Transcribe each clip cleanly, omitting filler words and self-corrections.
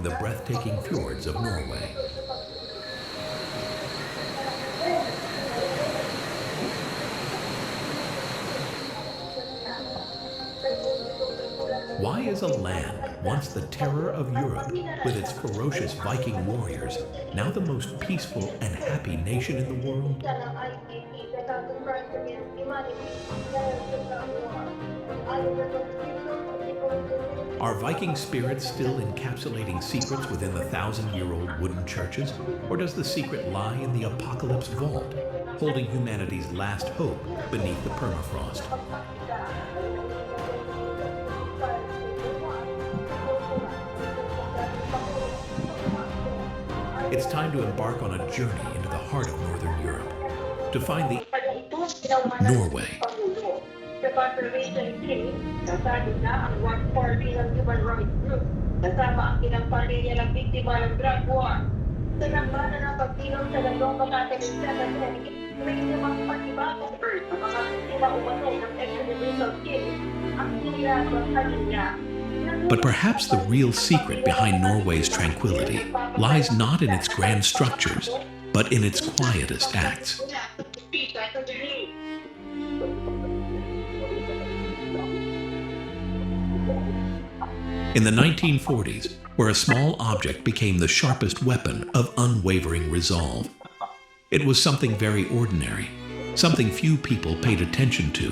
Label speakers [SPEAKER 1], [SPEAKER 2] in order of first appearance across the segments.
[SPEAKER 1] among the breathtaking fjords of Norway. Why is a land once the terror of Europe, with its ferocious Viking warriors, now the most peaceful and happy nation in the world? Are Viking spirits still encapsulating secrets within the 1,000-year-old wooden churches? Or does the secret lie in the apocalypse vault, holding humanity's last hope beneath the permafrost? It's time to embark on a journey into the heart of Northern Europe, to find the Norway.
[SPEAKER 2] The Conservation Team, kasado na ang 1/4 bilang human rights group, kasama ang ilang pamilya ng biktima ng drug war. Sa nambana ng pagkilos sa dalawang makataling sa Pacific, may limang pagibagong earth ang mga biktima umano ng extrajudicial killing ang sinirasong kanila.
[SPEAKER 1] But perhaps the real secret behind Norway's tranquility lies not in its grand structures, but in its quietest acts. In the 1940s, where a small object became the sharpest weapon of unwavering resolve. It was something very ordinary, something few people paid attention to,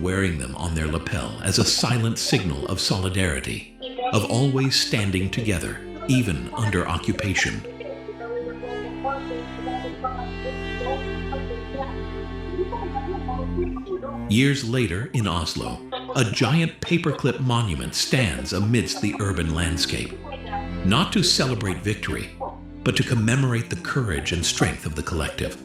[SPEAKER 1] wearing them on their lapel as a silent signal of solidarity, of always standing together, even under occupation. Years later, in Oslo, a giant paperclip monument stands amidst the urban landscape, not to celebrate victory, but to commemorate the courage and strength of the collective.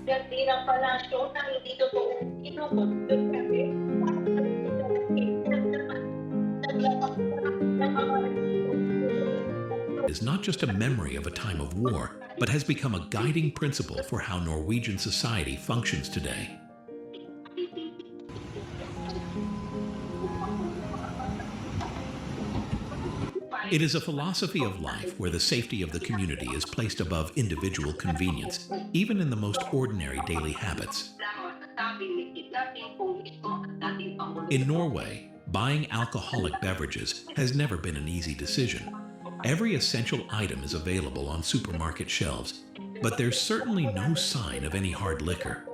[SPEAKER 1] It is not just a memory of a time of war, but has become a guiding principle for how Norwegian society functions today. It is a philosophy of life where the safety of the community is placed above individual convenience, even in the most ordinary daily habits. In Norway, buying alcoholic beverages has never been an easy decision. Every essential item is available on supermarket shelves, but there's certainly no sign of any hard liquor.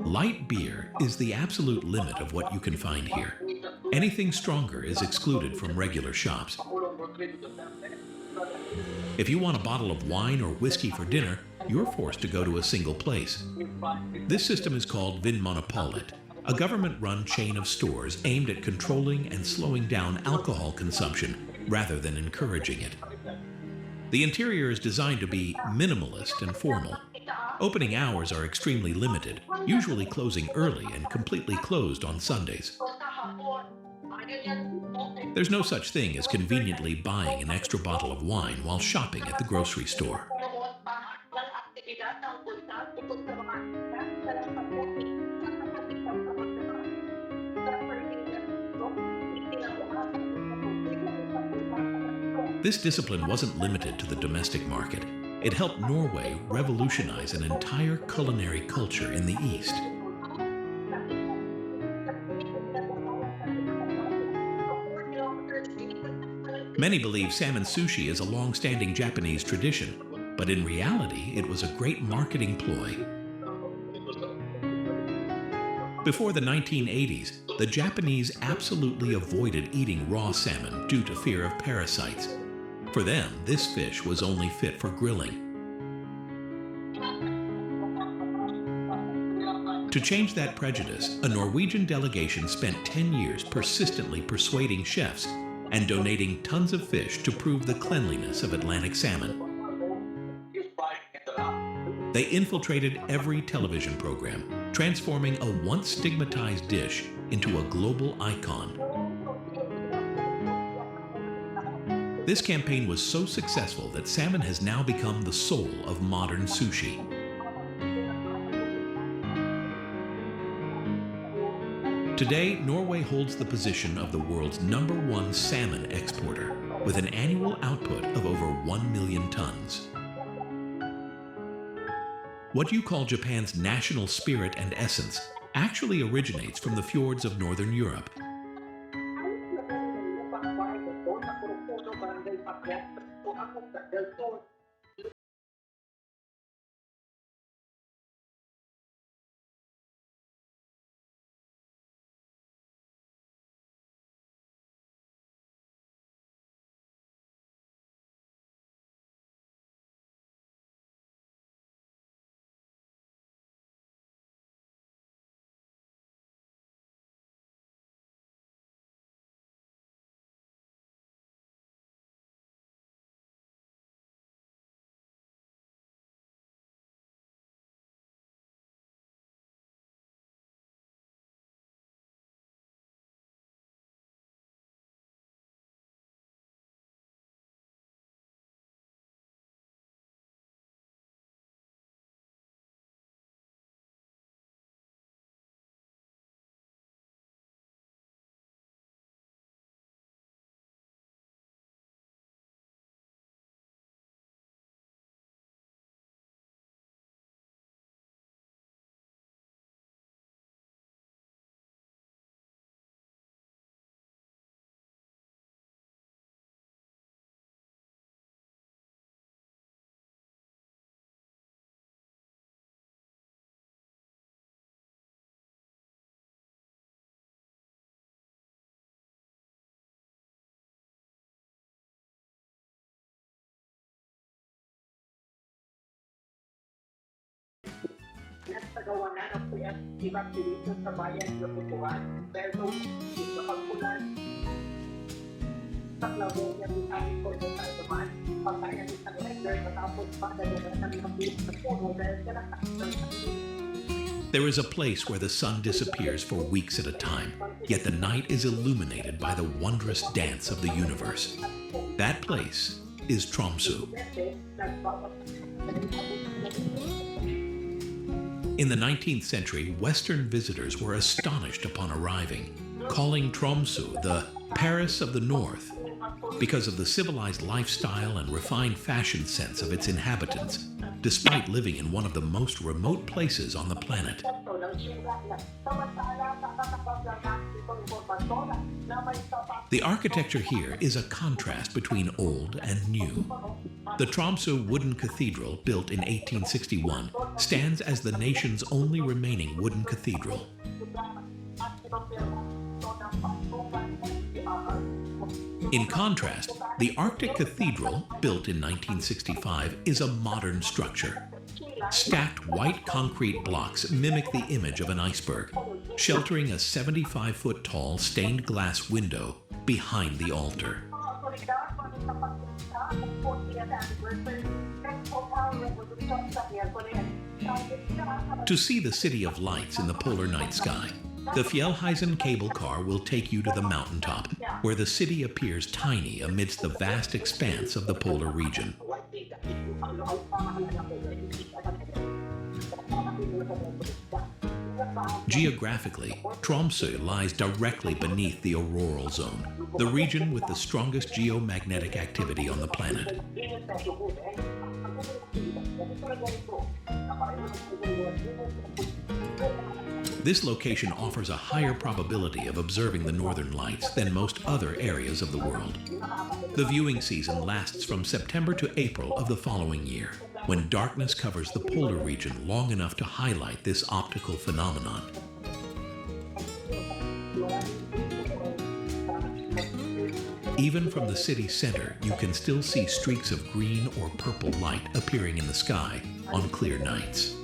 [SPEAKER 1] Light beer is the absolute limit of what you can find here. Anything stronger is excluded from regular shops. If you want a bottle of wine or whiskey for dinner, you're forced to go to a single place. This system is called Vinmonopolet, a government-run chain of stores aimed at controlling and slowing down alcohol consumption rather than encouraging it. The interior is designed to be minimalist and formal. Opening hours are extremely limited, usually closing early and completely closed on Sundays. There's no such thing as conveniently buying an extra bottle of wine while shopping at the grocery store. This discipline wasn't limited to the domestic market. It helped Norway revolutionize an entire culinary culture in the East. Many believe salmon sushi is a long-standing Japanese tradition, but in reality, it was a great marketing ploy. Before the 1980s, the Japanese absolutely avoided eating raw salmon due to fear of parasites. For them, this fish was only fit for grilling. To change that prejudice, a Norwegian delegation spent 10 years persistently persuading chefs and donating tons of fish to prove the cleanliness of Atlantic salmon. They infiltrated every television program, transforming a once stigmatized dish into a global icon. This campaign was so successful that salmon has now become the soul of modern sushi. Today, Norway holds the position of the world's #1 salmon exporter, with an annual output of over 1 million tons. What you call Japan's national spirit and essence actually originates from the fjords of northern Europe.
[SPEAKER 2] Nagpagawa na ng evacuation sa bayan ng Butuan, pero sa pagpulan sa labo niya ng aming kodo sa naman, pagkaya ng isang regular matapos pa dalawa ng mga sa puno dahil sa nakasal sa
[SPEAKER 1] There is a place where the sun disappears for weeks at a time, yet the night is illuminated by the wondrous dance of the universe. That place is Tromsø. In the 19th century, Western visitors were astonished upon arriving, calling Tromsø the Paris of the North because of the civilized lifestyle and refined fashion sense of its inhabitants, despite living in one of the most remote places on the planet. The architecture here is a contrast between old and new. The Tromsø wooden cathedral, built in 1861, stands as the nation's only remaining wooden cathedral. In contrast, the Arctic Cathedral, built in 1965, is a modern structure. Stacked white concrete blocks mimic the image of an iceberg, sheltering a 75-foot-tall stained glass window behind the altar. To see the City of Lights in the polar night sky, the Fjellheisen cable car will take you to the mountaintop, where the city appears tiny amidst the vast expanse of the polar region. Geographically, Tromsø lies directly beneath the auroral zone, the region with the strongest geomagnetic activity on the planet. This location offers a higher probability of observing the northern lights than most other areas of the world. The viewing season lasts from September to April of the following year, when darkness covers the polar region long enough to highlight this optical phenomenon. Even from the city center, you can still see streaks of green or purple light appearing in the sky on clear nights.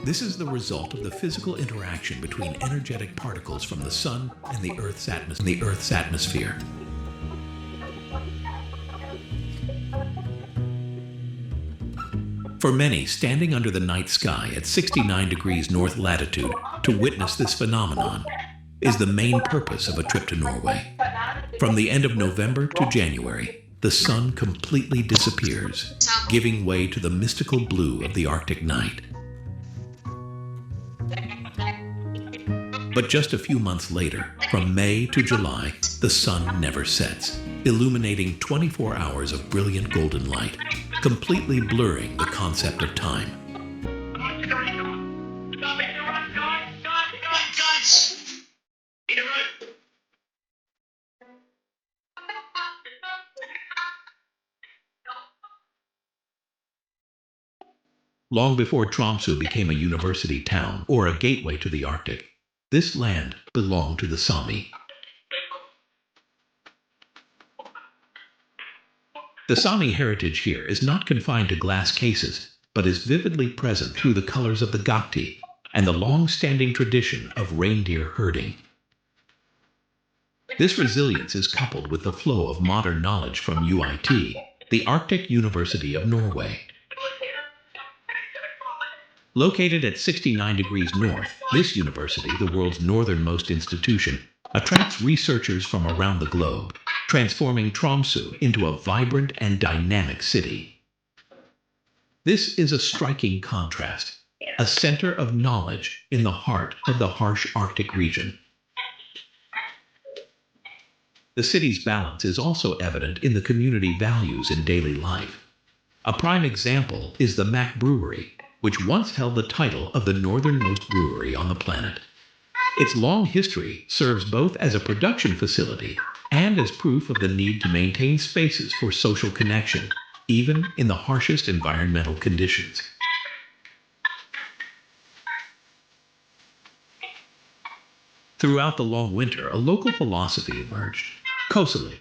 [SPEAKER 1] This is the result of the physical interaction between energetic particles from the sun and the Earth's atmosphere. For many, standing under the night sky at 69 degrees north latitude to witness this phenomenon is the main purpose of a trip to Norway. From the end of November to January, the sun completely disappears, giving way to the mystical blue of the Arctic night. But just a few months later, from May to July, the sun never sets, illuminating 24 hours of brilliant golden light, completely blurring the concept of time. Long before Tromsø became a university town or a gateway to the Arctic, this land belonged to the Sami. The Sami heritage here is not confined to glass cases, but is vividly present through the colors of the Gokti and the long-standing tradition of reindeer herding. This resilience is coupled with the flow of modern knowledge from UiT, the Arctic University of Norway. Located at 69 degrees north, this university, the world's northernmost institution, attracts researchers from around the globe, transforming Tromsø into a vibrant and dynamic city. This is a striking contrast, a center of knowledge in the heart of the harsh Arctic region. The city's balance is also evident in the community values in daily life. A prime example is the Mack Brewery, which once held the title of the northernmost brewery on the planet. Its long history serves both as a production facility and as proof of the need to maintain spaces for social connection, even in the harshest environmental conditions. Throughout the long winter, a local philosophy emerged, Kosali.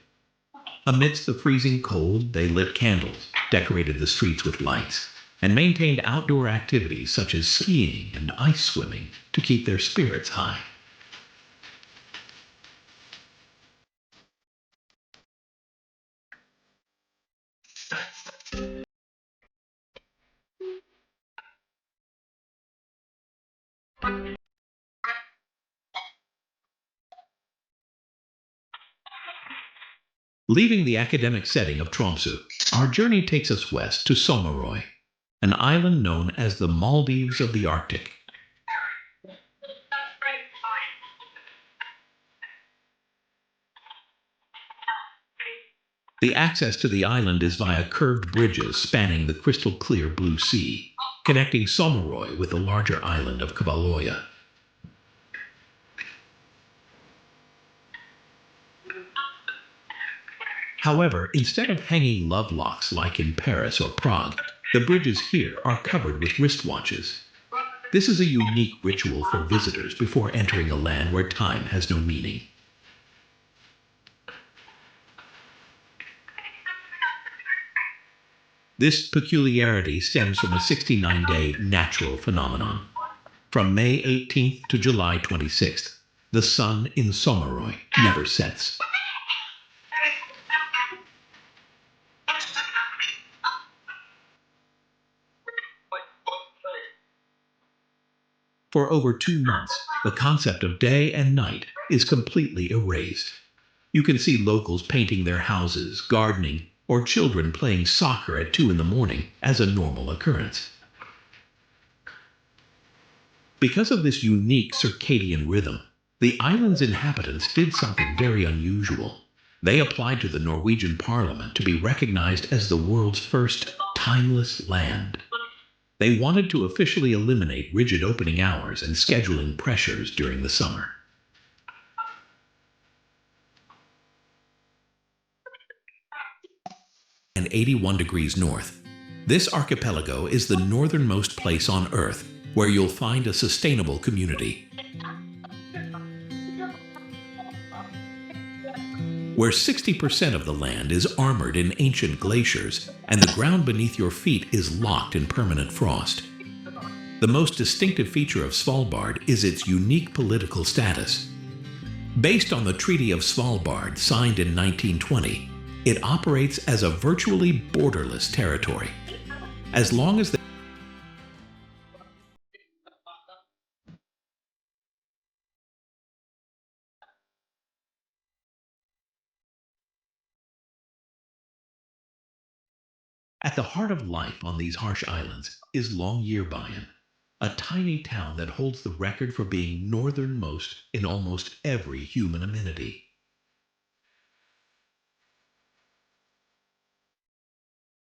[SPEAKER 1] Amidst the freezing cold, they lit candles, decorated the streets with lights, and maintained outdoor activities such as skiing and ice swimming to keep their spirits high. Leaving the academic setting of Tromsø, our journey takes us west to Somaroy, an island known as the Maldives of the Arctic. The access to the island is via curved bridges spanning the crystal-clear blue sea, connecting Somaroy with the larger island of Kvaløya. However, instead of hanging love locks like in Paris or Prague, the bridges here are covered with wristwatches. This is a unique ritual for visitors before entering a land where time has no meaning. This peculiarity stems from a 69-day natural phenomenon. From May 18th to July 26th, the sun in Somaroy never sets. For over 2 months, the concept of day and night is completely erased. You can see locals painting their houses, gardening, or children playing soccer at 2 in the morning as a normal occurrence. Because of this unique circadian rhythm, the island's inhabitants did something very unusual. They applied to the Norwegian Parliament to be recognized as the world's first timeless land. They wanted to officially eliminate rigid opening hours and scheduling pressures during the summer. And 81 degrees north. This archipelago is the northernmost place on Earth where you'll find a sustainable community. Where 60% of the land is armored in ancient glaciers and the ground beneath your feet is locked in permanent frost. The most distinctive feature of Svalbard is its unique political status. Based on the Treaty of Svalbard signed in 1920, it operates as a virtually borderless territory. As long as At the heart of life on these harsh islands is Longyearbyen, a tiny town that holds the record for being northernmost in almost every human amenity.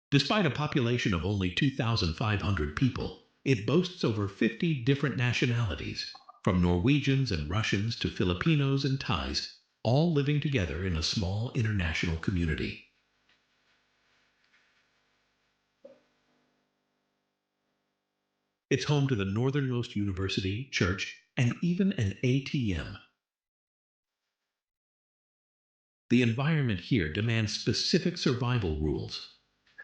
[SPEAKER 1] Despite a population of only 2,500 people, it boasts over 50 different nationalities, from Norwegians and Russians to Filipinos and Thais, all living together in a small international community. It's home to the northernmost university, church, and even an ATM. The environment here demands specific survival rules.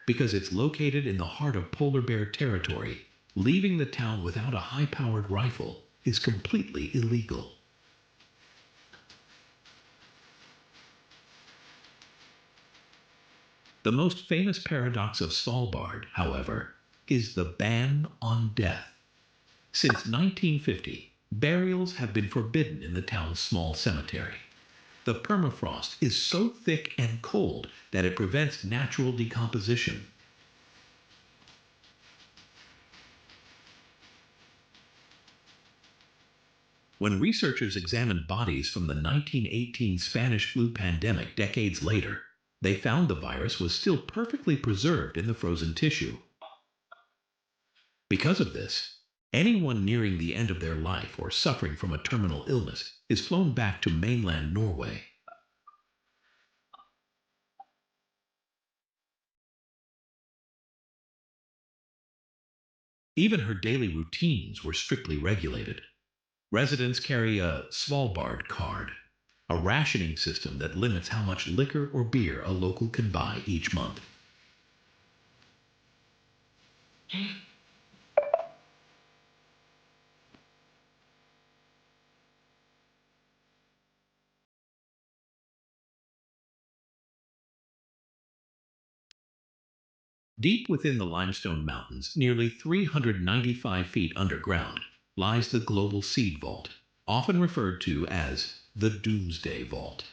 [SPEAKER 1] Because it's located in the heart of polar bear territory, leaving the town without a high-powered rifle is completely illegal. The most famous paradox of Svalbard, however, is the ban on death. Since 1950, burials have been forbidden in the town's small cemetery. The permafrost is so thick and cold that it prevents natural decomposition. When researchers examined bodies from the 1918 Spanish flu pandemic decades later, they found the virus was still perfectly preserved in the frozen tissue. Because of this, anyone nearing the end of their life or suffering from a terminal illness is flown back to mainland Norway. Even her daily routines were strictly regulated. Residents carry a Svalbard card, a rationing system that limits how much liquor or beer a local can buy each month. Deep within the limestone mountains, nearly 395 feet underground, lies the global seed vault, often referred to as the Doomsday Vault.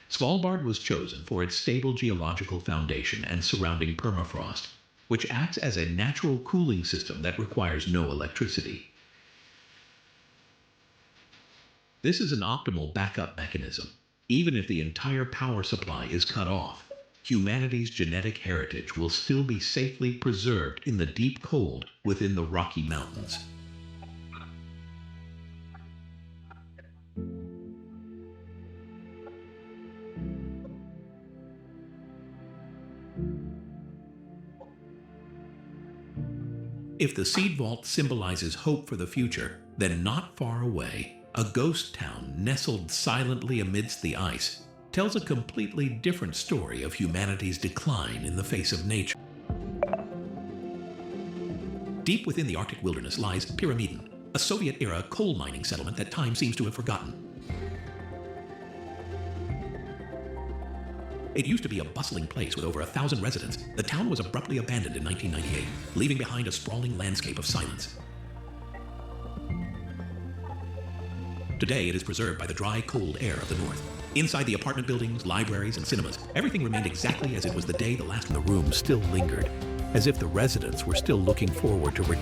[SPEAKER 1] Svalbard was chosen for its stable geological foundation and surrounding permafrost, which acts as a natural cooling system that requires no electricity. This is an optimal backup mechanism. Even if the entire power supply is cut off, humanity's genetic heritage will still be safely preserved in the deep cold within the Rocky Mountains. If the seed vault symbolizes hope for the future, then not far away, a ghost town nestled silently amidst the ice tells a completely different story of humanity's decline in the face of nature. Deep within the Arctic wilderness lies Pyramiden, a Soviet-era coal mining settlement that time seems to have forgotten. It used to be a bustling place with over 1,000 residents. The town was abruptly abandoned in 1998, leaving behind a sprawling landscape of silence. Today, it is preserved by the dry, cold air of the north. Inside the apartment buildings, libraries, and cinemas, everything remained exactly as it was the day the last. The room still lingered, as if the residents were still looking forward to return.